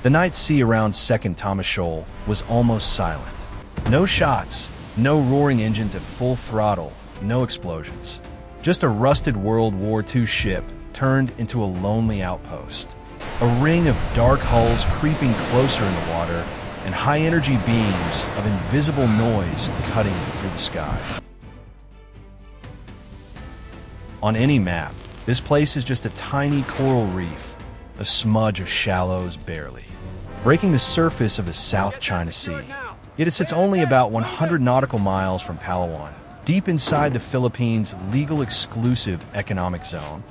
The night sea around Second Thomas Shoal was almost silent. No shots, no roaring engines at full throttle, no explosions. Just a rusted World War II ship turned into a lonely outpost. A ring of dark hulls creeping closer in the water, and high-energy beams of invisible noise cutting through the sky. On any map, this place is just a tiny coral reef, a smudge of shallows barely, breaking the surface of the South China Sea. Yet it sits only about 100 nautical miles from Palawan, deep inside the Philippines' legal exclusive economic zone,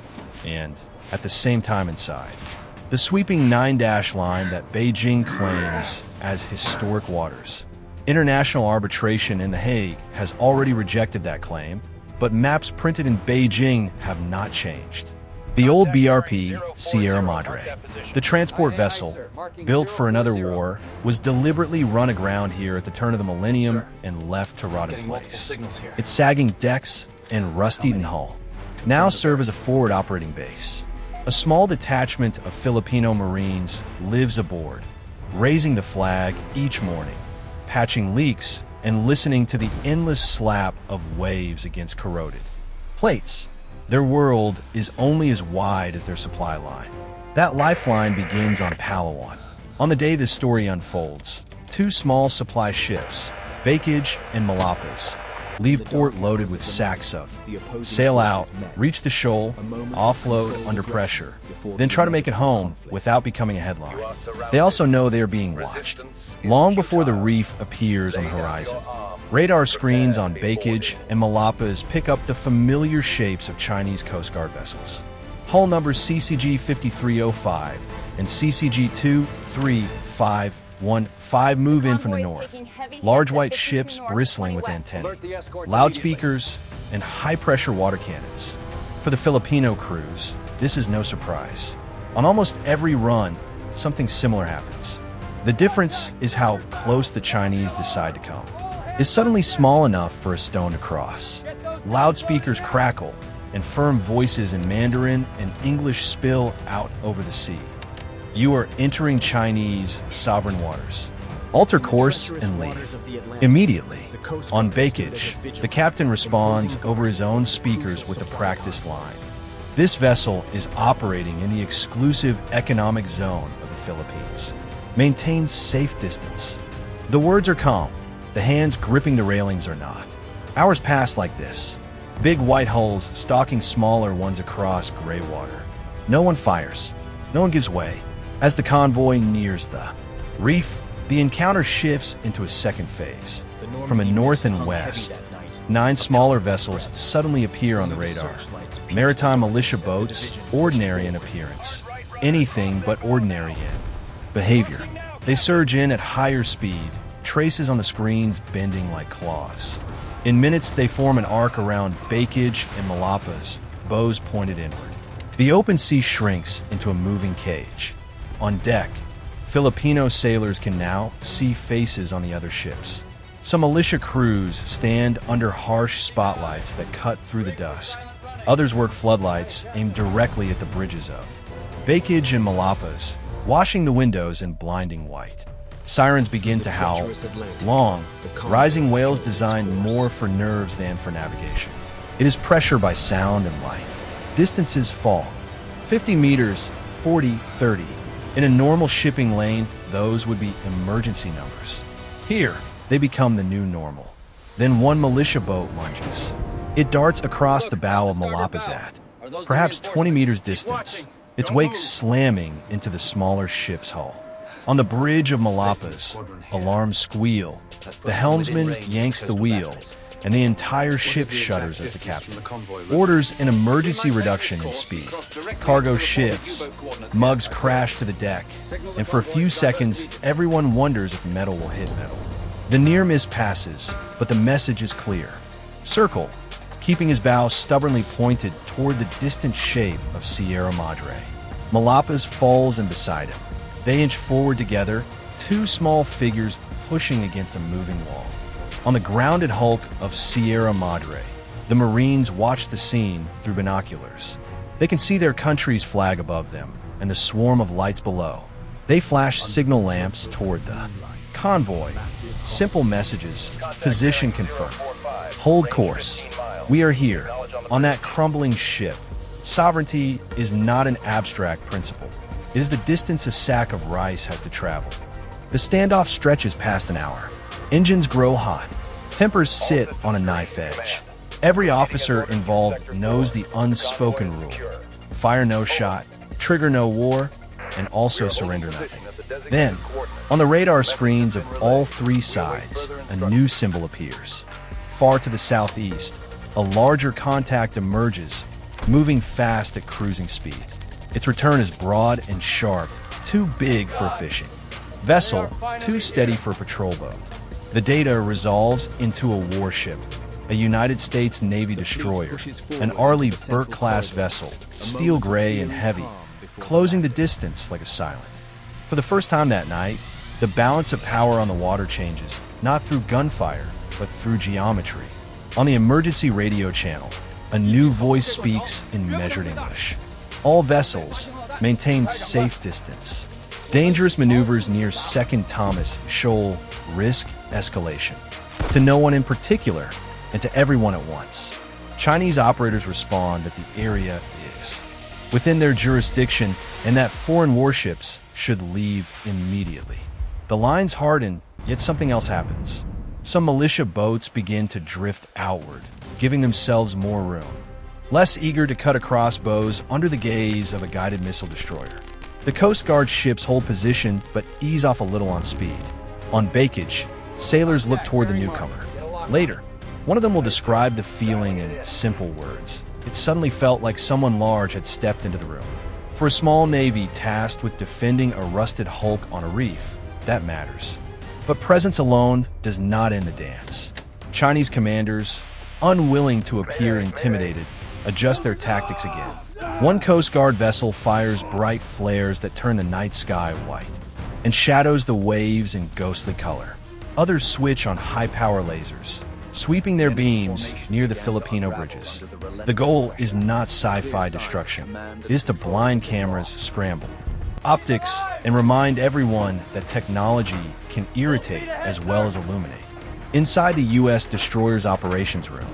and at the same time inside the sweeping 9-dash line that Beijing claims as historic waters. International arbitration in The Hague has already rejected that claim, but maps printed in Beijing have not changed. The old BRP Sierra Madre, the transport vessel, built for another war, was deliberately run aground here at the turn of the millennium and left to rot in place. Its sagging decks and rust-eaten hull now serve as a forward operating base. A small detachment of Filipino Marines lives aboard, raising the flag each morning, patching leaks, and listening to the endless slap of waves against corroded plates. Their world is only as wide as their supply line. That lifeline begins on Palawan. On the day this story unfolds, two small supply ships, Baekage and Malapas, leave port loaded with sacks of, sail out, reach the shoal, offload under pressure, then try to make it home without becoming a headline. They also know they are being watched, long before the reef appears on the horizon. Radar screens on Baekage and Malapas pick up the familiar shapes of Chinese Coast Guard vessels. Hull numbers CCG 5305 and CCG 2351 move in from the north. Large white ships bristling with antennae, loudspeakers, and high-pressure water cannons. For the Filipino crews, this is no surprise. On almost every run, something similar happens. The difference is how close the Chinese decide to come. It's suddenly small enough for a stone to cross. Loudspeakers crackle, and firm voices in Mandarin and English spill out over the sea. You are entering Chinese sovereign waters. Alter course and leave. Immediately, on Baekage, the captain responds over his own speakers with a practiced line. This vessel is operating in the exclusive economic zone of the Philippines. Maintain safe distance. The words are calm. The hands gripping the railings are not. Hours pass like this. Big white hulls stalking smaller ones across gray water. No one fires. No one gives way. As the convoy nears the reef, the encounter shifts into a second phase. From the north and west, 9 smaller vessels suddenly appear on the radar. Maritime militia boats, ordinary in appearance. Anything but ordinary in behavior. They surge in at higher speed, traces on the screens bending like claws. In minutes, they form an arc around Baekage and Malapas, bows pointed inward. The open sea shrinks into a moving cage. On deck, Filipino sailors can now see faces on the other ships. Some militia crews stand under harsh spotlights that cut through the dusk. Others work floodlights aimed directly at the bridges of Baekage and Malapas, washing the windows in blinding white. Sirens begin to howl, long, rising wails designed more for nerves than for navigation. It is pressure by sound and light. Distances fall. 50 meters, 40, 30. In a normal shipping lane, those would be emergency numbers. Here, they become the new normal. Then one militia boat lunges. It darts across the bow of Malapas at, perhaps 20 meters distance, its wake slamming into the smaller ship's hull. On the bridge of Malapas, alarms squeal. The helmsman yanks the wheel, and the entire ship shudders as the captain orders an emergency reduction in speed. Cargo shifts, mugs crash to the deck, and for a few seconds, everyone wonders if metal will hit metal. The near miss passes, but the message is clear. Circle, keeping his bow stubbornly pointed toward the distant shape of Sierra Madre. Malapas falls in beside him. They inch forward together, 2 small figures pushing against a moving wall. On the grounded hulk of Sierra Madre, the Marines watch the scene through binoculars. They can see their country's flag above them and the swarm of lights below. They flash signal lamps toward the convoy. Simple messages, position confirmed. Hold course. We are here, on that crumbling ship. Sovereignty is not an abstract principle. It is the distance a sack of rice has to travel. The standoff stretches past an hour. Engines grow hot. Tempers sit on a knife edge. Every officer involved knows the unspoken rule. Fire no shot, trigger no war, and also surrender nothing. Then, on the radar screens of all three sides, a new symbol appears. Far to the southeast, a larger contact emerges, moving fast at cruising speed. Its return is broad and sharp, too big for fishing. Vessel, too steady for a patrol boat. The data resolves into a warship, a United States Navy destroyer, an Arleigh Burke class vessel, steel gray and heavy, closing the distance like a silent. For the first time that night, the balance of power on the water changes, not through gunfire, but through geometry. On the emergency radio channel, a new voice speaks in measured English. All vessels maintain safe distance. Dangerous maneuvers near Second Thomas Shoal risk escalation. To no one in particular, and to everyone at once. Chinese operators respond that the area is within their jurisdiction and that foreign warships should leave immediately. The lines harden, yet something else happens. Some militia boats begin to drift outward, giving themselves more room. Less eager to cut across bows under the gaze of a guided missile destroyer. The Coast Guard ships hold position but ease off a little on speed. On bakage, sailors look toward the newcomer. Later, one of them will describe the feeling in simple words. It suddenly felt like someone large had stepped into the room. For a small navy tasked with defending a rusted hulk on a reef, that matters. But presence alone does not end the dance. Chinese commanders, unwilling to appear intimidated, adjust their tactics again. One Coast Guard vessel fires bright flares that turn the night sky white and shadows the waves in ghostly color. Others switch on high-power lasers, sweeping their beams near the Filipino bridges. The goal is not sci-fi destruction. It is to blind cameras scramble optics and remind everyone that technology can irritate as well as illuminate. Inside the U.S. destroyer's operations room,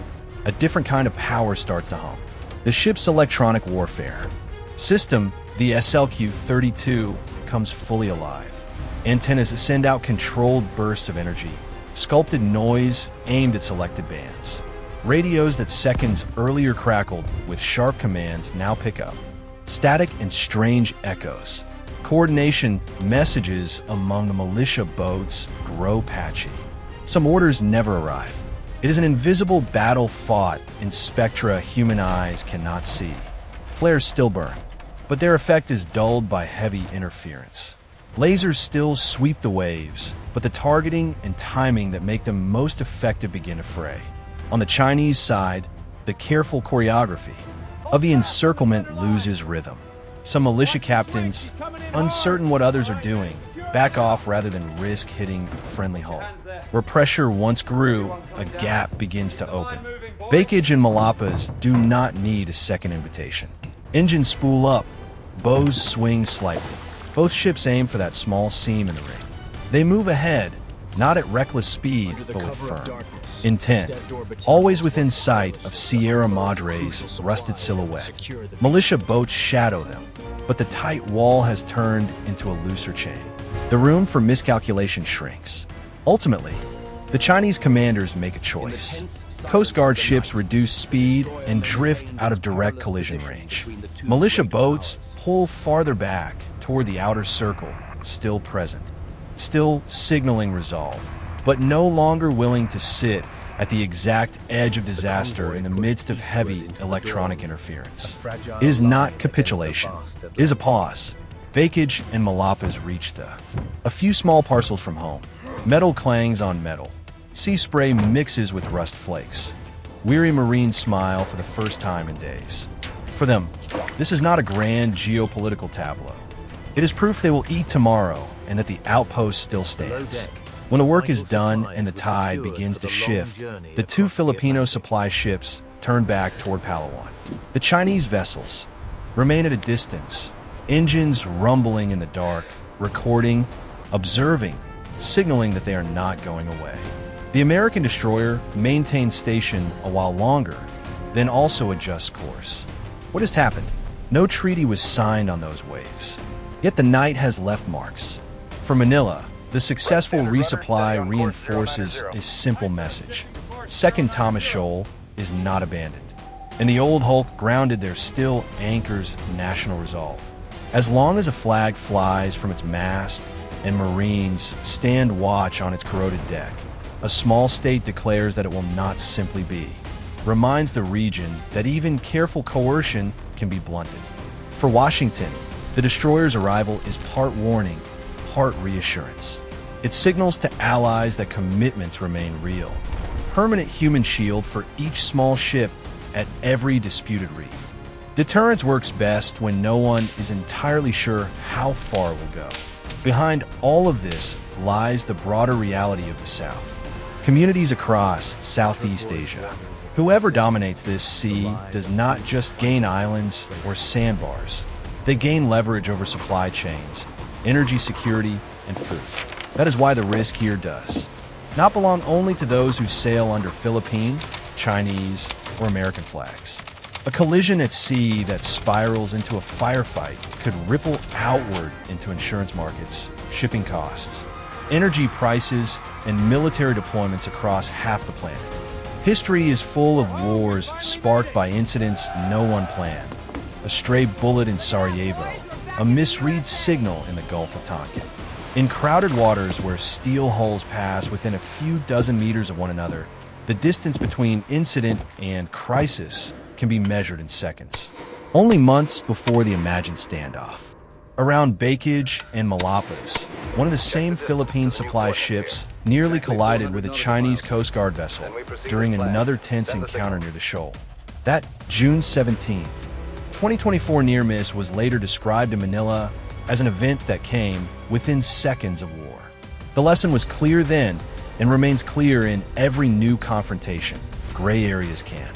a different kind of power starts to hum. The ship's electronic warfare system, the SLQ-32, comes fully alive. Antennas send out controlled bursts of energy, sculpted noise aimed at selected bands. Radios that seconds earlier crackled with sharp commands now pick up static and strange echoes. Coordination messages among the militia boats grow patchy. Some orders never arrive. It is an invisible battle fought in spectra human eyes cannot see. Flares still burn, but their effect is dulled by heavy interference. Lasers still sweep the waves, but the targeting and timing that make them most effective begin to fray. On the Chinese side, the careful choreography of the encirclement loses rhythm. Some militia captains, uncertain what others are doing, back off rather than risk hitting friendly hull. Where pressure once grew, a gap begins to open. Bakage and Malapas do not need a second invitation. Engines spool up, bows swing slightly. Both ships aim for that small seam in the ring. They move ahead, not at reckless speed, but with firm intent, always within sight of Sierra Madre's rusted silhouette. Militia boats shadow them, but the tight wall has turned into a looser chain. The room for miscalculation shrinks. Ultimately, the Chinese commanders make a choice. Coast Guard ships reduce speed and drift out of direct collision range. Militia boats pull farther back toward the outer circle, still present, still signaling resolve, but no longer willing to sit at the exact edge of disaster in the midst of heavy electronic interference. It is not capitulation. It is a pause. Bakage and Malapas reach a few small parcels from home. Metal clangs on metal. Sea spray mixes with rust flakes. Weary Marines smile for the first time in days. For them, this is not a grand geopolitical tableau. It is proof they will eat tomorrow and that the outpost still stands. When the work is done and the tide begins to shift, the two Filipino supply ships turn back toward Palawan. The Chinese vessels remain at a distance, engines rumbling in the dark, recording, observing, signaling that they are not going away. The American destroyer maintains station a while longer, then also adjusts course. What has happened? No treaty was signed on those waves. Yet the night has left marks. For Manila, the successful resupply reinforces a simple message. Second Thomas Shoal is not abandoned. And the old hulk grounded there still anchors national resolve. As long as a flag flies from its mast and Marines stand watch on its corroded deck, a small state declares that it will not simply be. Reminds the region that even careful coercion can be blunted. For Washington, the destroyer's arrival is part warning, part reassurance. It signals to allies that commitments remain real. Permanent human shield for each small ship at every disputed reef. Deterrence works best when no one is entirely sure how far it will go. Behind all of this lies the broader reality of the South. Communities across Southeast Asia. Whoever dominates this sea does not just gain islands or sandbars. They gain leverage over supply chains, energy security, and food. That is why the risk here does not belong only to those who sail under Philippine, Chinese, or American flags. A collision at sea that spirals into a firefight could ripple outward into insurance markets, shipping costs, energy prices, and military deployments across half the planet. History is full of wars sparked by incidents no one planned. A stray bullet in Sarajevo, a misread signal in the Gulf of Tonkin. In crowded waters where steel hulls pass within a few dozen meters of one another, the distance between incident and crisis can be measured in seconds. Only months before the imagined standoff. Around Backage and Malapas, one of the same Philippine supply ships nearly collided with a Chinese Coast Guard vessel during another tense encounter near the shoal. That June 17th, 2024 near-miss was later described in Manila as an event that came within seconds of war. The lesson was clear then and remains clear in every new confrontation. Gray areas can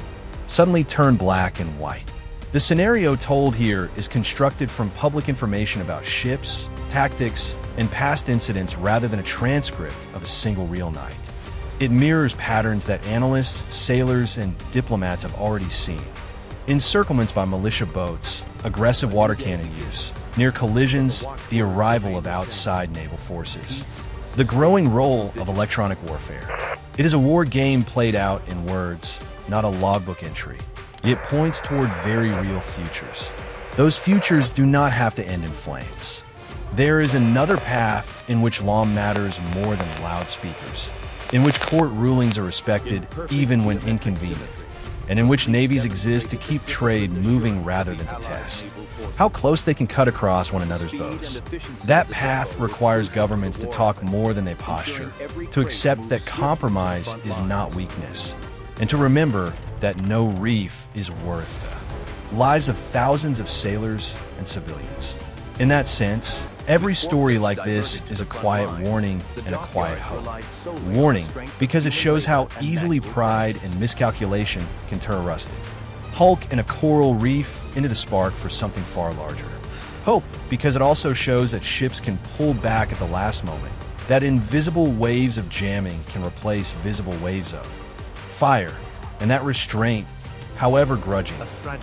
suddenly turn black and white. The scenario told here is constructed from public information about ships, tactics, and past incidents rather than a transcript of a single real night. It mirrors patterns that analysts, sailors, and diplomats have already seen. Encirclements by militia boats, aggressive water cannon use, near collisions, the arrival of outside naval forces. The growing role of electronic warfare. It is a war game played out in words, not a logbook entry. It points toward very real futures. Those futures do not have to end in flames. There is another path in which law matters more than loudspeakers, in which court rulings are respected even when inconvenient, and in which navies exist to keep trade moving rather than to test how close they can cut across one another's bows. That path requires governments to talk more than they posture, to accept that compromise is not weakness, and to remember that no reef is worth the lives of thousands of sailors and civilians. In that sense, every story like this is a quiet warning and a quiet hope. Warning, because it shows how easily pride and miscalculation can turn rustic. Hulk and a coral reef into the spark for something far larger. Hope, because it also shows that ships can pull back at the last moment, that invisible waves of jamming can replace visible waves of fire, and that restraint, however grudging,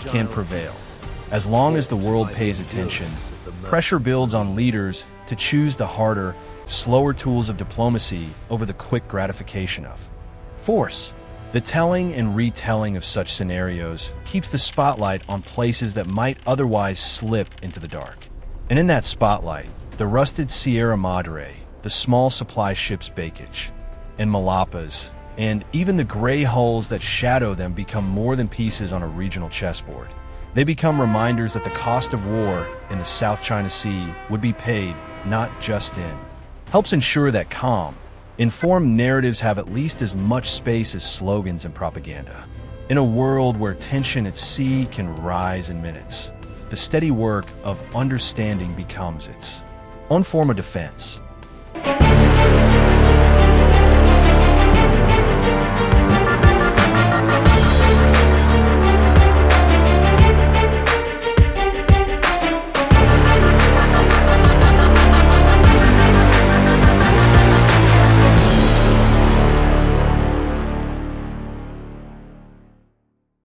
can prevail. As long as the world pays attention, pressure builds on leaders to choose the harder, slower tools of diplomacy over the quick gratification of force. The telling and retelling of such scenarios keeps the spotlight on places that might otherwise slip into the dark. And in that spotlight, the rusted Sierra Madre, the small supply ships Backage, and Malapas, and even the gray hulls that shadow them become more than pieces on a regional chessboard. They become reminders that the cost of war in the South China Sea would be paid, not just in. Helps ensure that calm, informed narratives have at least as much space as slogans and propaganda. In a world where tension at sea can rise in minutes, the steady work of understanding becomes its own form of defense.